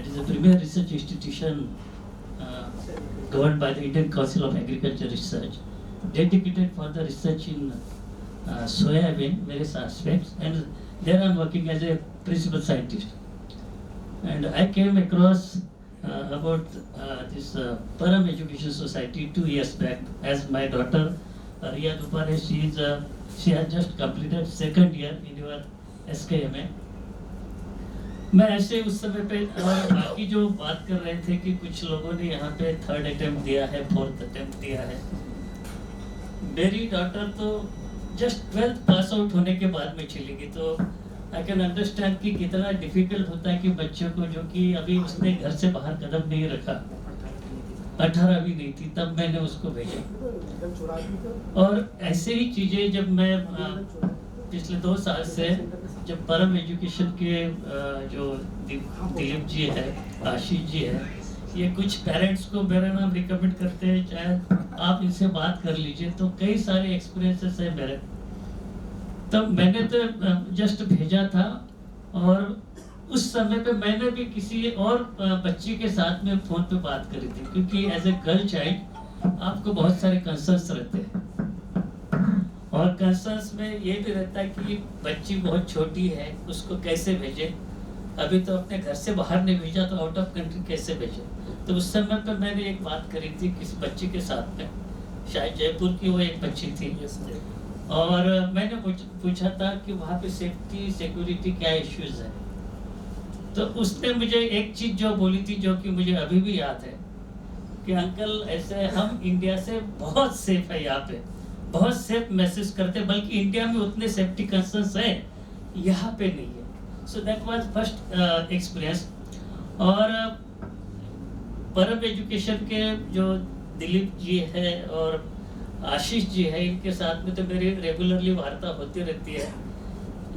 That is a premier research institution governed by the Indian Council of Agriculture Research, dedicated for the research in soybean, various aspects, and there I am working as a principal scientist. And I came across about this Param Education Society 2 years back, as my daughter Riya Dupare, she has just completed second year in your SKMA. मैं ऐसे उस समय पे और बाकी जो बात कर रहे थे कि कुछ लोगों ने यहाँ पे थर्ड अटेम्प्ट दिया है, फोर्थ अटेम्प्ट दिया है। मेरी डॉटर तो जस्ट 12th पास आउट होने के बाद में चली गई, तो आई कैन अंडरस्टैंड कि कितना डिफिकल्ट होता है कि बच्चों को, जो कि अभी उसने घर से बाहर कदम नहीं रखा, 18 भी नहीं थी, तब मैंने उसको भेजा। और ऐसे ही चीज़ें जब मैं पिछले 2 साल से जब परम एजुकेशन के जो दिलीप जी है, आशीष जी है, ये कुछ पेरेंट्स को मेरा नाम रिकमेंड करते हैं, चाहे आप इनसे बात कर लीजिए, तो कई सारे एक्सपीरियंसेस है मेरे। तब मैंने तो जस्ट भेजा था, और उस समय पे मैंने भी किसी और बच्ची के साथ में फ़ोन पे बात करी थी, क्योंकि एज ए गर्ल चाइल्ड आपको बहुत सारे कंसर्न्स रहते हैं, और कंसर्न्स में ये भी रहता है कि बच्ची बहुत छोटी है, उसको कैसे भेजें, अभी तो अपने घर से बाहर नहीं भेजा तो आउट ऑफ कंट्री कैसे भेजें। तो उस समय पर मैंने एक बात करी थी किसी बच्ची के साथ में, शायद जयपुर की वो एक बच्ची थी, और मैंने पूछा था कि वहाँ पे सेफ्टी सिक्योरिटी क्या इश्यूज है। तो उसने मुझे एक चीज़ जो बोली थी, जो कि मुझे अभी भी याद है, कि अंकल ऐसे हम इंडिया से बहुत सेफ है, यहाँ पे बहुत सेफ महसूस करते, बल्कि इंडिया में उतने सेफ्टी कंसर्न्स है, यहाँ पे नहीं है। So that was first experience. और परम एजुकेशन के जो दिलीप जी है और आशीष जी है, इनके साथ में तो मेरी रेगुलरली वार्ता होती रहती है।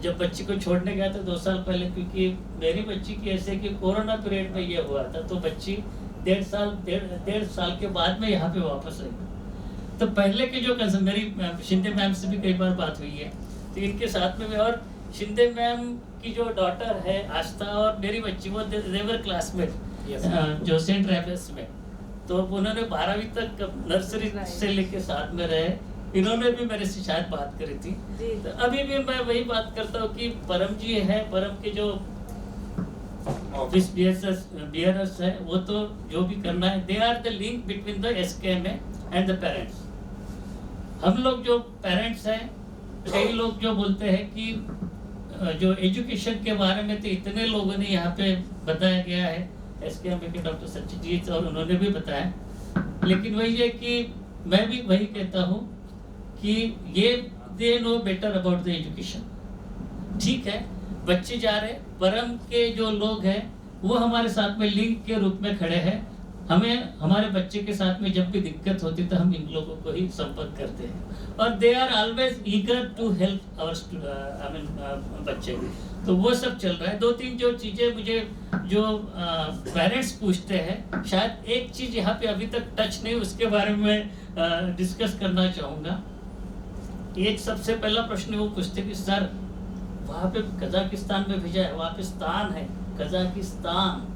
जब बच्ची को छोड़ने गया था 2 साल पहले, क्योंकि मेरी बच्ची की ऐसे कि कोरोना पीरियड में ये हुआ था, तो बच्ची 1.5 साल के बाद में यहाँ पे वापस आई। तो पहले के जो कंसर्न, मेरी शिंदे मैम से भी कई बार बात हुई है, तो इनके साथ में भी, और शिंदे मैम की जो डॉटर है आस्था और मेरी बच्ची, वो देवर क्लासमेट जो सेंट रेफेस में, तो उन्होंने 12वीं तक नर्सरी से लेके साथ में रहे। इन्होंने भी मेरे से शायद बात करी थी, तो अभी भी मैं वही बात करता हूँ कि परम जी है, परम के जो ऑफिस बियरर्स है, वो तो जो भी करना है, they are the link between the SKMA and the parents. हम लोग जो पेरेंट्स हैं, कई लोग जो बोलते हैं कि जो एजुकेशन के बारे में तो इतने लोगों ने यहाँ पे बताया गया है, SKMA के डॉक्टर सचिजीत और उन्होंने भी बताया, लेकिन वही है कि मैं भी वही कहता हूँ कि ये they know better about the education. ठीक है, बच्चे जा रहे, परम के जो लोग हैं वो हमारे साथ में लिंक के रूप में खड़े हैं। हमें हमारे बच्चे के साथ में जब भी दिक्कत होती तो हम इन लोगों को ही संपर्क करते हैं, और they are always eager to help our बच्चे। तो वो सब चल रहा है। 2-3 जो चीज़ें मुझे जो पेरेंट्स पूछते हैं, शायद एक चीज़ यहाँ पे अभी तक टच नहीं, उसके बारे में डिस्कस करना चाहूँगा। एक सबसे पहला प्रश्न वो पूछते कि सर वहाँ पे कजाकिस्तान में भेजा है, वहाँ पे स्थान है कजाकिस्तान,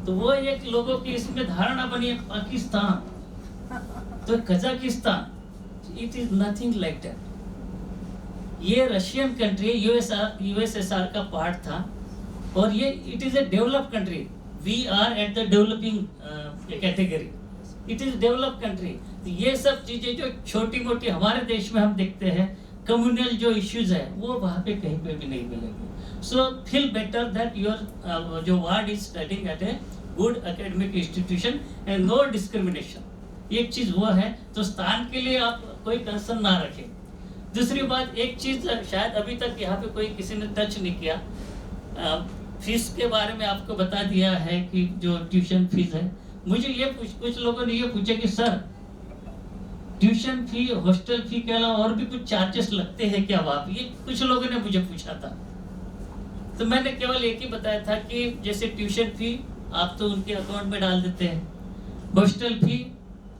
तो वो एक लोगों की इसमें धारणा बनी है पाकिस्तान, तो Kazakhstan, it is nothing like that. ये रशियन कंट्री, यूएसएसआर का पार्ट था, और ये it is a developed country. We are at the developing category, it is developed country. ये सब चीजें जो छोटी मोटी हमारे देश में हम देखते हैं, कम्युनल जो इश्यूज है, वो वहाँ पे कहीं पे भी नहीं मिलेंगे। So feel better that your जो ward is studying at a good academic institution and no discrimination। एक चीज़ वो है, तो स्थान के लिए आप कोई कंसर्न ना रखें। दूसरी बात, एक चीज़ शायद अभी तक यहाँ पे कोई किसी ने टच नहीं किया, फीस के बारे में आपको बता दिया है कि जो ट्यूशन फीस है। मुझे ये कुछ लोगों ने ये पूछा कि sir tuition fee, hostel fee के अलावा और भी कुछ चार्जेस लगते हैं क्या वहाँ पे, ये कुछ लोगों ने मुझे पूछा था। तो मैंने केवल एक ही बताया था कि जैसे ट्यूशन फी आप तो उनके अकाउंट में डाल देते हैं, हॉस्टल फी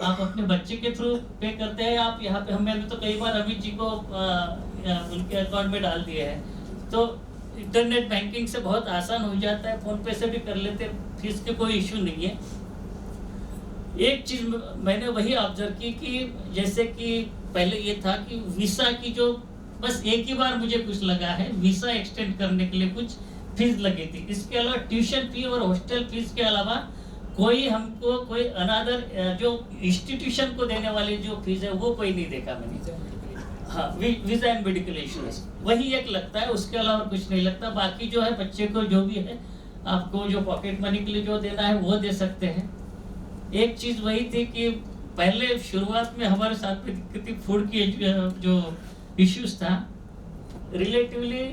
आप अपने बच्चे के थ्रू पे करते हैं, आप यहाँ पे, मैंने तो कई बार अमित जी को उनके अकाउंट में डाल दिए हैं। तो इंटरनेट बैंकिंग से बहुत आसान हो जाता है, फ़ोन पे से भी कर लेते हैं, फीस के कोई इशू नहीं है। एक चीज़ मैंने वही ऑब्जर्व की कि जैसे कि पहले ये था कि वीसा की जो बस एक ही बार मुझे कुछ लगा है, वीसा एक्सटेंड करने के लिए कुछ फीस लगी थी। इसके अलावा ट्यूशन फी और हॉस्टल फीस के अलावा कोई हमको कोई अनादर जो इंस्टीट्यूशन को देने वाली जो फीस है वो कोई नहीं देखा मैंने। हाँ, वीजा एंड मेडिकल इंश्योरेंस वही एक लगता है, उसके अलावा कुछ नहीं लगता। बाकी जो है बच्चे को जो भी है आपको जो पॉकेट मनी के लिए जो देना है वो दे सकते हैं। एक चीज़ वही थी कि पहले शुरुआत में हमारे साथ में दिक्कत थी फूड की जो इश्यूज था, रिलेटिवली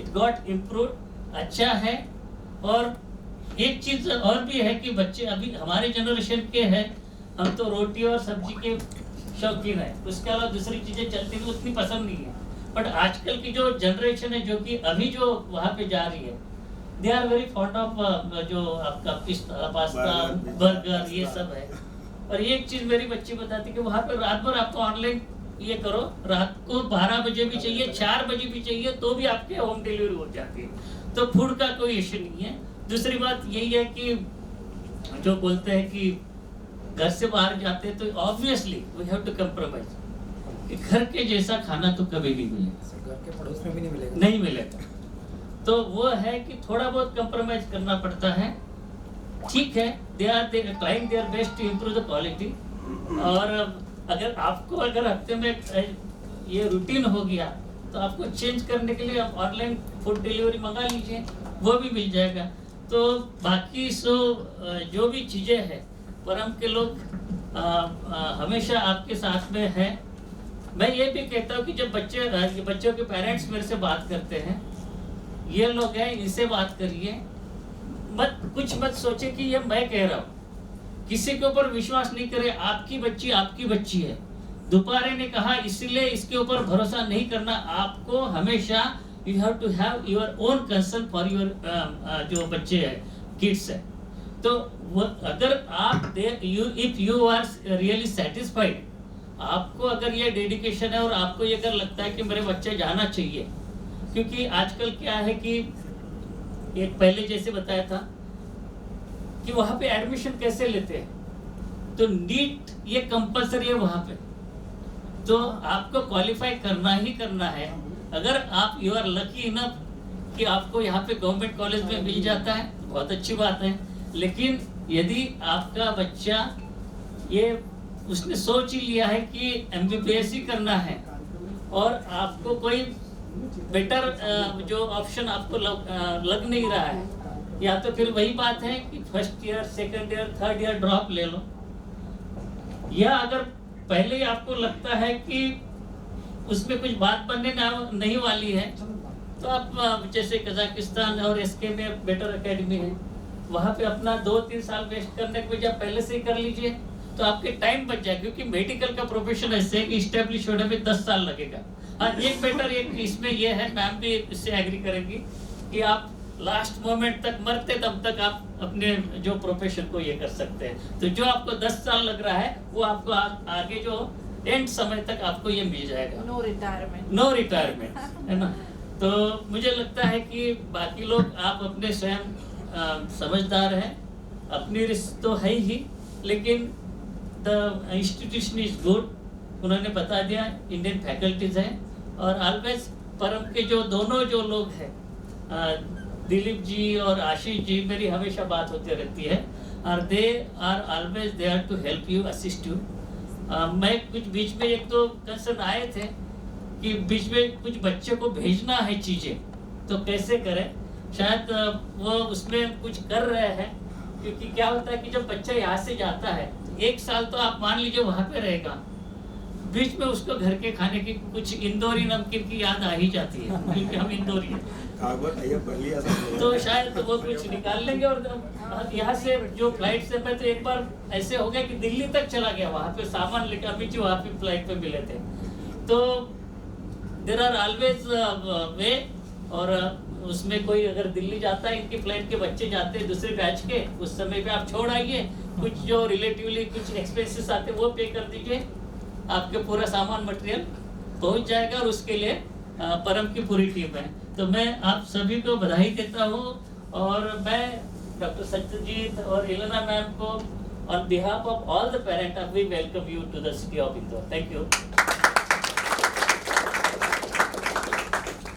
इट गॉट इम्प्रूव, अच्छा है। और एक चीज़ और भी है कि बच्चे अभी हमारे जनरेशन के हैं, हम तो रोटी और सब्जी के शौकीन है, उसके अलावा दूसरी चीज़ें चलती तो उतनी पसंद नहीं है। बट आजकल की जो जनरेशन है जो कि अभी जो वहाँ पे जा रही है, they are very fond of जो आपका पास्ता बर्गर ये सब है। और एक चीज़ मेरी बच्ची बताती कि वहाँ पे रात भर आपको ऑनलाइन ये करो, रात को 12 बजे भी चाहिए, 4 बजे भी चाहिए तो भी आपके होम डिलीवरी हो जाती है। तो फूड का कोई इश्यू नहीं है। दूसरी बात यही है कि जो बोलते हैं कि घर से बाहर जाते हैं तो obviously we have to compromise. घर के जैसा खाना तो कभी नहीं मिलेगा, घर के पड़ोस में भी नहीं मिलेगा। तो वो है कि थोड़ा बहुत कंप्रोमाइज करना पड़ता है। ठीक है, they are trying their best to improve the quality. और अगर आपको अगर हफ्ते में ये रूटीन हो गया तो आपको चेंज करने के लिए आप ऑनलाइन फूड डिलीवरी मंगा लीजिए, वो भी मिल जाएगा। तो बाकी जो भी चीज़ें हैं परम के लोग हमेशा आपके साथ में है। मैं ये भी कहता हूँ कि जब बच्चों के पेरेंट्स मेरे से बात करते हैं, ये लोग हैं इनसे बात करिए, मत सोचे कि ये मैं कह रहा हूँ, किसी के ऊपर विश्वास नहीं करे। आपकी बच्ची है। दोपहरे ने कहा इसलिए इसके ऊपर भरोसा नहीं करना। आपको हमेशा you have to have your own concern for your जो बच्चे हैं, किड्स है। तो अगर आप if you are really satisfied, आपको अगर ये डेडिकेशन है और आपको ये अगर लगता है कि मेरे बच्चे जाना चाहिए, क्योंकि आजकल क्या है कि एक पहले जैसे बताया था कि वहाँ पे एडमिशन कैसे लेते हैं, तो नीट ये कंपलसरी है वहाँ पे, तो आपको क्वालिफाई करना ही करना है। अगर आप यू आर लकी इनफ कि आपको यहाँ पे गवर्नमेंट कॉलेज में मिल जाता है, बहुत अच्छी बात है। लेकिन यदि आपका बच्चा ये उसने सोच ही लिया है कि MBBS ही करना है और आपको कोई बेटर जो ऑप्शन आपको लग नहीं रहा है, या तो फिर वही बात है कि first year, second year, third year drop ले लो। या अगर पहले ही आपको लगता है कि उसमें कुछ बात बनने नहीं वाली है, तो आप जैसे कजाकिस्तान और SK में बेटर एकेडमी है, वहाँ पे अपना 2-3 साल वेस्ट करने के बजाय पहले से ही कर लीजिए, तो आपके टाइम बच जाए। क्योंकि मेडिकल का प्रोफेशन ऐसे है कि इस्टेब्लिश होने में 10 साल लगेगा। हाँ, एक बेटर एक इसमें ये है, मैम भी इससे एग्री करेंगी कि आप लास्ट मोमेंट तक मरते तब तक आप अपने जो प्रोफेशन को ये कर सकते हैं। तो जो आपको 10 साल लग रहा है वो आपको आगे जो एंड समय तक आपको ये मिल जाएगा। नो रिटायरमेंट है ना। तो मुझे लगता है कि बाकी लोग आप अपने स्वयं समझदार हैं, अपनी रिस्क तो है ही, लेकिन द इंस्टीट्यूशन इज गुड। उन्होंने बता दिया इंडियन फैकल्टीज हैं, और ऑलवेज परम के जो दोनों जो लोग हैं, दिलीप जी और आशीष जी, मेरी हमेशा बात होती रहती है, और they are always there to help you, assist you. मैं कुछ बीच में एक तो कंसर्न आए थे कि बीच में कुछ बच्चे को भेजना है चीज़ें, तो कैसे करें। शायद वो उसमें कुछ कर रहे हैं, क्योंकि क्या होता है कि जब बच्चा यहाँ से जाता है 1 साल तो आप मान लीजिए वहाँ पे रहेगा, बीच में उसको घर के खाने की कुछ इंदौरी नमकीन की याद आ ही जाती है, क्योंकि हम इंदौरी हैं। तो शायद वो कुछ निकाल लेंगे। और यहाँ से जो फ्लाइट से मैं तो एक बार ऐसे हो गया कि दिल्ली तक चला गया, वहाँ पे सामान लेकर, अभी जो वहाँ पे फ्लाइट पे मिले थे। तो देर आर ऑलवेज वे। और उसमें कोई अगर दिल्ली जाता है, इनकी फ्लाइट के बच्चे जाते हैं दूसरे बैच के, उस समय पे आप छोड़ आइए, कुछ जो रिलेटिवली कुछ एक्सपेंसेस आते हैं वो पे कर दीजिए, आपके पूरा सामान मटेरियल पहुंच जाएगा। और उसके लिए परम की पूरी टीम है। तो मैं आप सभी को बधाई देता हूँ और मैं डॉक्टर सत्यजीत और इलेना मैम को on behalf of all the parent we welcome you to the city of Indore. Thank you.